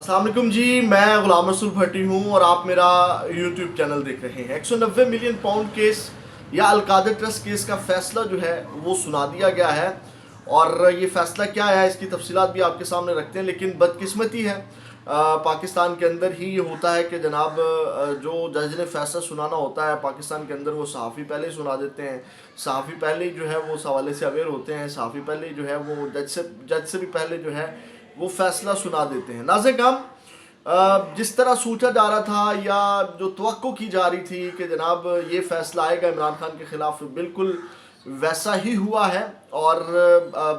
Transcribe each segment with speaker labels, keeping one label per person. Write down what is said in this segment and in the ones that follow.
Speaker 1: अस्सलाम वालेकुम जी, मैं गुलाम रसूल भट्टी हूँ और आप मेरा यूट्यूब चैनल देख रहे हैं। 190 मिलियन पाउंड केस या अलकादर ट्रस्ट केस का फैसला जो है वो सुना दिया गया है और ये फैसला क्या है इसकी तफसीलात भी आपके सामने रखते हैं। लेकिन बदकिस्मती है पाकिस्तान के अंदर ही ये होता है कि जनाब जो जज ने फैसला सुनाना होता है पाकिस्तान के अंदर वो सहाफ़ी पहले ही सुना देते हैं। सहाफ़ी पहले ही जो है वो उस हवाले से अवेयर होते हैं। सहाफ़ी पहले ही जो है वो जज से भी पहले जो है वो फैसला सुना देते हैं। नाज़े काम जिस तरह सोचा जा रहा था या जो तवक्को की जा रही थी कि जनाब ये फैसला आएगा इमरान खान के ख़िलाफ़, बिल्कुल वैसा ही हुआ है। और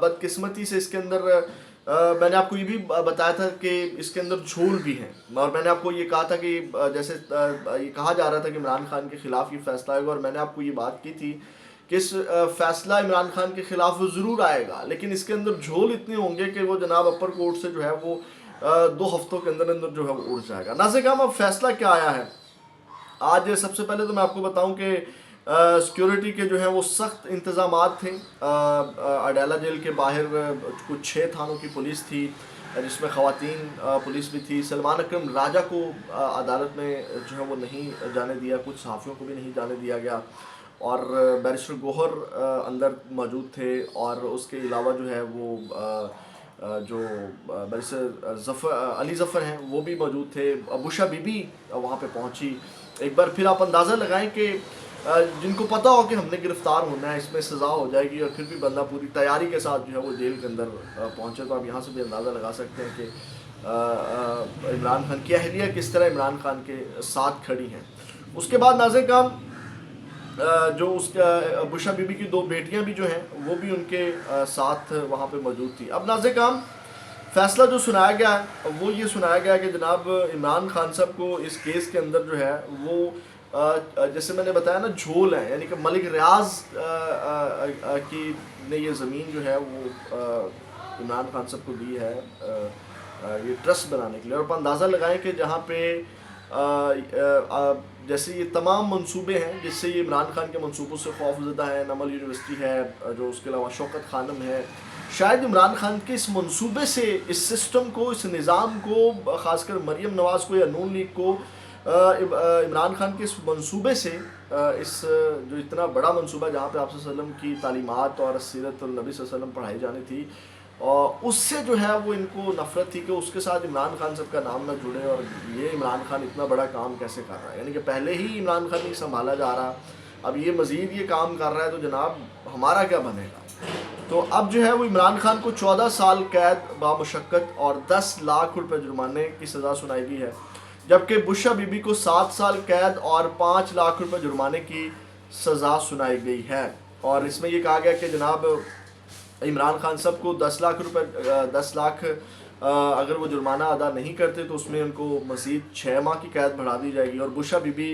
Speaker 1: बदकिस्मती से इसके अंदर मैंने आपको ये भी बताया था कि इसके अंदर झोल भी हैं और मैंने आपको ये कहा था कि जैसे ये कहा जा रहा था कि इमरान खान के ख़िलाफ़ ये फैसला आएगा और मैंने आपको ये बात की थी कि इस फैसला इमरान खान के ख़िलाफ़ ज़रूर आएगा, लेकिन इसके अंदर झोल इतने होंगे कि वो जनाब अपर कोर्ट से जो है वो 2 हफ्तों के अंदर अंदर जो है वो उड़ जाएगा। नाज़िर अब फैसला क्या आया है आज? सबसे पहले तो मैं आपको बताऊं कि सिक्योरिटी के जो है वो सख्त इंतज़ामात थे। अडाला जेल के बाहर कुछ 6 थानों की पुलिस थी जिसमें ख़वातीन पुलिस भी थी। सलमान अकरम राजा को अदालत में जो है वो नहीं जाने दिया, कुछ सहाफ़ियों को भी नहीं जाने दिया गया और बैरिस्टर गौहर अंदर मौजूद थे और उसके अलावा जो है वो जो बैरिस्टर अली ज़फ़र हैं वो भी मौजूद थे। बुशा बीबी वहाँ पे पहुँची। एक बार फिर आप अंदाज़ा लगाएं कि जिनको पता हो कि हमने गिरफ़्तार होना है, इसमें सज़ा हो जाएगी और फिर भी बंदा पूरी तैयारी के साथ जो है वो जेल के अंदर पहुँचे। तो आप यहाँ से भी अंदाज़ा लगा सकते हैं कि इमरान खान की अहलिया किस तरह इमरान खान के साथ खड़ी हैं। उसके बाद नाज़िर काम जो उसका बुशा बीबी की 2 बेटियां भी जो हैं वो भी उनके साथ वहाँ पे मौजूद थी। अब नाज़िर काम फैसला जो सुनाया गया है वो ये सुनाया गया कि जनाब इमरान खान साहब को इस केस के अंदर जो है वो जैसे मैंने बताया ना झोल है, यानी कि मलिक रियाज की ने ये ज़मीन जो है वो इमरान खान साहब को दी है ये ट्रस्ट बनाने के लिए। और आप अंदाज़ा लगाएं कि जहाँ पे जैसे ये तमाम मंसूबे हैं जिससे ये इमरान खान के मंसूबों से खौफज़दा है, नमल यूनिवर्सिटी है, जो उसके अलावा शौकत खानम है, शायद इमरान खान के इस मंसूबे से, इस सिस्टम को, इस निज़ाम को, ख़ासकर मरीम नवाज़ को या नून लीग को इमरान खान के इस मंसूबे से, इस जो इतना बड़ा मंसूबा जहाँ पे आप सल्लम की तालीमात और सीरत नबी सल्लम पढ़ाई जानी थी और उससे जो है वो इनको नफ़रत थी कि उसके साथ इमरान खान साहब का नाम ना जुड़े और ये इमरान खान इतना बड़ा काम कैसे कर रहा है, यानी कि पहले ही इमरान खान नहीं संभाला जा रहा, अब ये मज़ीद ये काम कर रहा है तो जनाब हमारा क्या बनेगा। तो अब जो है वो इमरान खान को 14 साल कैद बामुशक्क़त और 10 लाख रुपए जुर्माने की सज़ा सुनाई गई है, जबकि बुशा बीबी को 7 साल कैद और 5 लाख रुपए जुर्माने की सज़ा सुनाई गई है। और इसमें ये कहा गया कि जनाब इमरान खान साहब को 10 लाख रुपए 10 लाख अगर वो जुर्माना अदा नहीं करते तो उसमें उनको मज़ीद 6 माह की कैद बढ़ा दी जाएगी और बुशा बीबी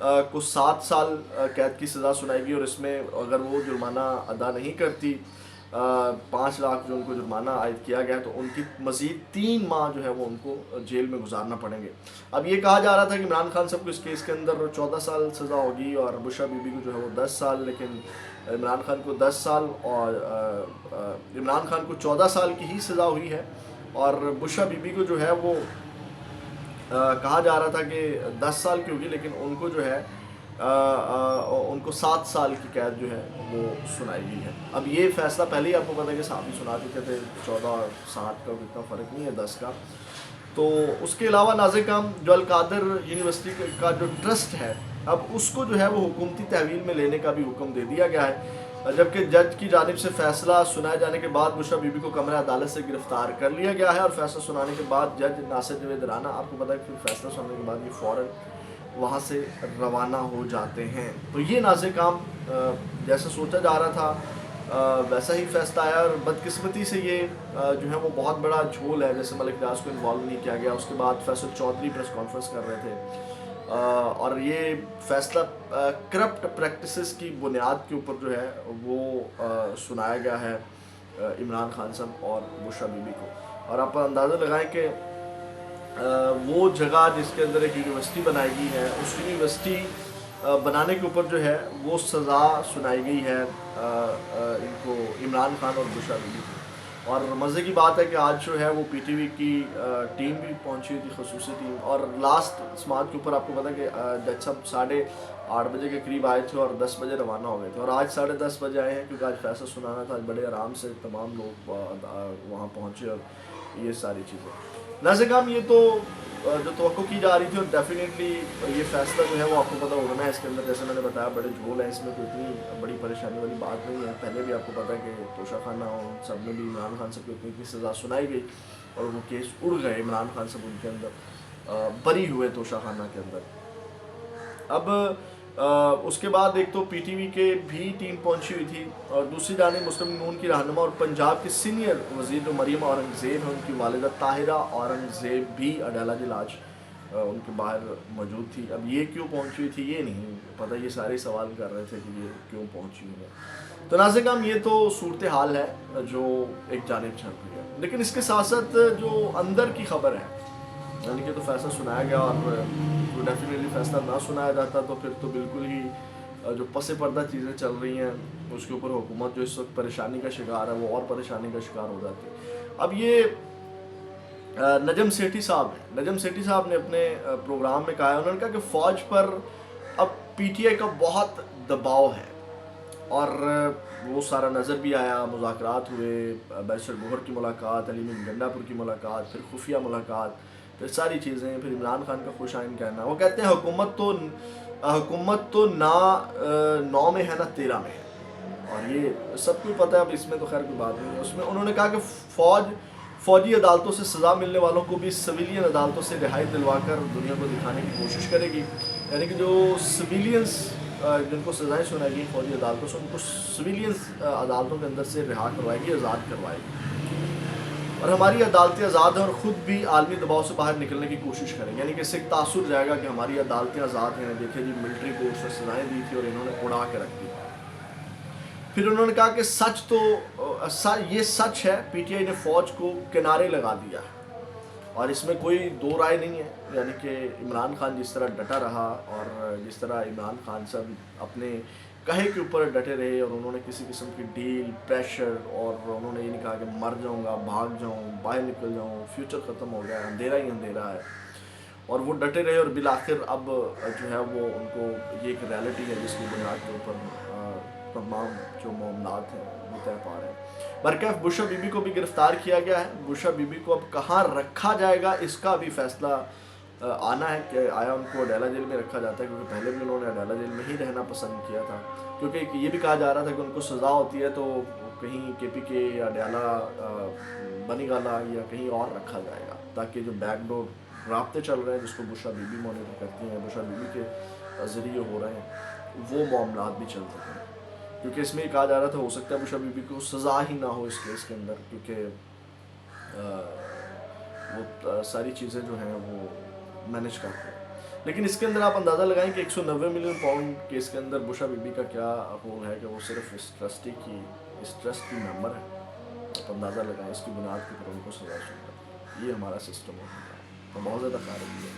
Speaker 1: को 7 साल कैद की सज़ा सुनाएगी और इसमें अगर वो जुर्माना अदा नहीं करती 5 लाख जो उनको जुर्माना आयद किया गया तो उनकी मज़ीद 3 माह जो है वो उनको जेल में गुजारना पड़ेंगे। अब ये कहा जा रहा था कि इमरान खान साहब को इस केस के अंदर 14 साल सज़ा होगी और बुशा बीबी को जो है वो 10 साल, लेकिन इमरान खान को 10 साल और इमरान खान को 14 साल की ही सज़ा हुई है और बुशा बीबी को जो है वो कहा जा रहा था कि 10 साल की होगी, लेकिन उनको जो है उनको 7 साल की कैद जो है वो सुनाई गई है। अब ये फ़ैसला पहले ही आपको पता है कि साहब ही सुना चुके थे, 14 और 60 का इतना फ़र्क नहीं है 10 का। तो उसके अलावा नाज़िर काम जो अलकादर यूनिवर्सिटी का जो ट्रस्ट है अब उसको जो है वो हुकूमती तहवील में लेने का भी हुक्म दे दिया गया है, जबकि जज की जानिब से फ़ैसला सुनाए जाने के बाद बुशा बीबी को कमरा अदालत से गिरफ़्तार कर लिया गया है और फ़ैसला सुनाने के बाद जज नासिर जवेद राना, आपको पता है कि फ़ैसला सुनाने के बाद ये फ़ौरन वहाँ से रवाना हो जाते हैं। तो ये नाज़िर काम जैसा सोचा जा रहा था वैसा ही फ़ैसला आया और बदकिस्मती से ये जो है वो बहुत बड़ा झोल है। जैसे मलिक रियाज को इन्वॉल्व नहीं किया गया, उसके बाद फैसल चौधरी प्रेस कॉन्फ्रेंस कर रहे थे और ये फ़ैसला करप्ट प्रैक्टिसेस की बुनियाद के ऊपर जो है वो सुनाया गया है इमरान खान साहब और बुशा बीबी को। और आप अंदाज़ा लगाएं कि वो जगह जिसके अंदर एक यूनिवर्सिटी बनाई गई है उस यूनिवर्सिटी बनाने के ऊपर जो है वो सज़ा सुनाई गई है इनको इमरान खान और बुशा बीबी को। اور مزے کی بات ہے کہ آج جو ہے وہ پی ٹی وی کی ٹیم بھی پہنچی ہوئی تھی، خصوصی ٹیم، اور لاسٹ سماعت کے اوپر آپ کو پتا کہ جج صاحب 8:30 بجے کے قریب آئے تھے اور 10 بجے روانہ ہو گئے تھے، اور آج 10:30 بجے آئے ہیں کیونکہ آج فیصلہ سنانا تھا۔ آج بڑے آرام سے تمام لوگ وہاں پہنچے، اور یہ ساری چیزیں ناظرین کرام یہ تو جو توقع کی جا رہی تھی، اور ڈیفینیٹلی یہ فیصلہ جو ہے وہ آپ کو پتہ ہونا ہے اس کے اندر، جیسے میں نے بتایا بڑے جھول ہیں اس میں، کوئی اتنی بڑی پریشانی والی بات نہیں ہے۔ پہلے بھی آپ کو پتہ ہے کہ توشہ خانہ سب میں بھی عمران خان صاحب کو اتنی سزا سنائی گئی اور وہ کیس اڑ گئے، عمران خان صاحب ان کے اندر بری ہوئے توشہ خانہ کے اندر۔ اب اس کے بعد ایک تو پی ٹی وی کے بھی ٹیم پہنچی ہوئی تھی، اور دوسری جانب مسلم نون کی رہنما اور پنجاب کی سینئر وزیر جو مریم اورنگزیب ہیں، ان کی والدہ طاہرہ اورنگزیب بھی اڈیالہ جیل آج ان کے باہر موجود تھی۔ اب یہ کیوں پہنچی ہوئی تھی یہ نہیں پتہ، یہ سارے سوال کر رہے تھے کہ یہ کیوں پہنچی ہوئی ہے۔ تو ناظرین کرام یہ تو صورتحال ہے جو ایک جانب چل رہی ہے، لیکن اس کے ساتھ ساتھ جو اندر کی خبر ہے، یعنی کہ تو فیصلہ سنایا گیا، اور ڈیفینیٹلی فیصلہ نہ سنایا جاتا تو پھر تو بالکل ہی جو پس پردہ چیزیں چل رہی ہیں اس کے اوپر حکومت جو اس وقت پریشانی کا شکار ہے وہ اور پریشانی کا شکار ہو جاتی ہے۔ اب یہ نجم سیٹھی صاحب نے اپنے پروگرام میں کہا ہے، انہوں نے کہا کہ فوج پر اب پی ٹی آئی کا بہت دباؤ ہے، اور وہ سارا نظر بھی آیا، مذاکرات ہوئے، بیرسٹر گوہر کی ملاقات، علی مین گنڈا پور کی ملاقات، پھر خفیہ ملاقات، پھر ساری چیزیں، پھر عمران خان کا خوش آئند کہنا۔ وہ کہتے ہیں حکومت تو نہ 9 میں ہے نہ 13 میں ہے، اور یہ سب کو پتہ ہے، اب اس میں تو خیر کوئی بات نہیں ہے۔ اس میں انہوں نے کہا کہ فوجی عدالتوں سے سزا ملنے والوں کو بھی سویلین عدالتوں سے رہائی دلوا کر دنیا کو دکھانے کی کوشش کرے گی، یعنی کہ جو سویلینس جن کو سزائیں سنائی گئی فوجی عدالتوں سے، ان کو سویلینس عدالتوں کے اندر سے رہا کروائے گی، آزاد کروائے گی، اور ہماری عدالتیں آزاد ہیں اور خود بھی عالمی دباؤ سے باہر نکلنے کی کوشش کریں گے، یعنی کہ اس سے ایک تاثر جائے گا کہ ہماری عدالتیں آزاد ہیں، دیکھیں جی ملٹری کورٹ سے سزائیں دی تھی اور انہوں نے اڑا کے رکھ دی۔ پھر انہوں نے کہا کہ یہ سچ ہے، پی ٹی آئی نے فوج کو کنارے لگا دیا ہے، اور اس میں کوئی دو رائے نہیں ہے، یعنی کہ عمران خان جس طرح ڈٹا رہا، اور جس طرح عمران خان صاحب اپنے کہے کے اوپر ڈٹے رہے، اور انہوں نے کسی قسم کی ڈیل، پریشر، اور انہوں نے یہ نہیں کہا کہ مر جاؤں گا، بھاگ جاؤں، باہر نکل جاؤں، فیوچر ختم ہو گیا، اندھیرا ہی اندھیرا ہے، اور وہ ڈٹے رہے، اور بالآخر اب جو ہے وہ ان کو یہ ایک ریالٹی ہے جس کی بنیاد کے اوپر تمام جو معاملات ہیں وہ طے پا رہے ہیں۔ برکیف بشرا بی بی کو بھی گرفتار کیا گیا ہے۔ بشرا بی بی کو اب کہاں رکھا جائے گا اس کا بھی فیصلہ آنا ہے، کہ آیا ان کو اڈیالہ جیل میں رکھا جاتا ہے، کیونکہ پہلے بھی انہوں نے اڈیالہ جیل میں ہی رہنا پسند کیا تھا، کیونکہ یہ بھی کہا جا رہا تھا کہ ان کو سزا ہوتی ہے تو کہیں کے پی کے یا اڈیالہ بنی گالا یا کہیں اور رکھا جائے گا، تاکہ جو بیک ڈور رابطے چل رہے ہیں جس کو بشرا بی بی مانیٹر کرتی ہیں، بشرا بی بی کے ذریعے ہو رہے ہیں، وہ معاملات بھی چل سکیں، کیونکہ اس میں یہ کہا جا رہا تھا ہو سکتا ہے بشرا بی بی کو سزا ہی نہ ہو اس کیس کے اندر، کیونکہ وہ ساری چیزیں جو ہیں وہ مینیج کرتے ہیں۔ لیکن اس کے اندر آپ اندازہ لگائیں کہ 190 ملین پاؤنڈ کیس کے اندر بشرا بی بی کا کیا رول ہے، کہ وہ صرف اس ٹرسٹ کی ممبر ہے، آپ اندازہ لگائیں اس کی بنیاد کے اوپر ان کو سزا سنتا ہے۔ یہ ہمارا سسٹم ہوتا ہے، تو بہت زیادہ خارج ہے۔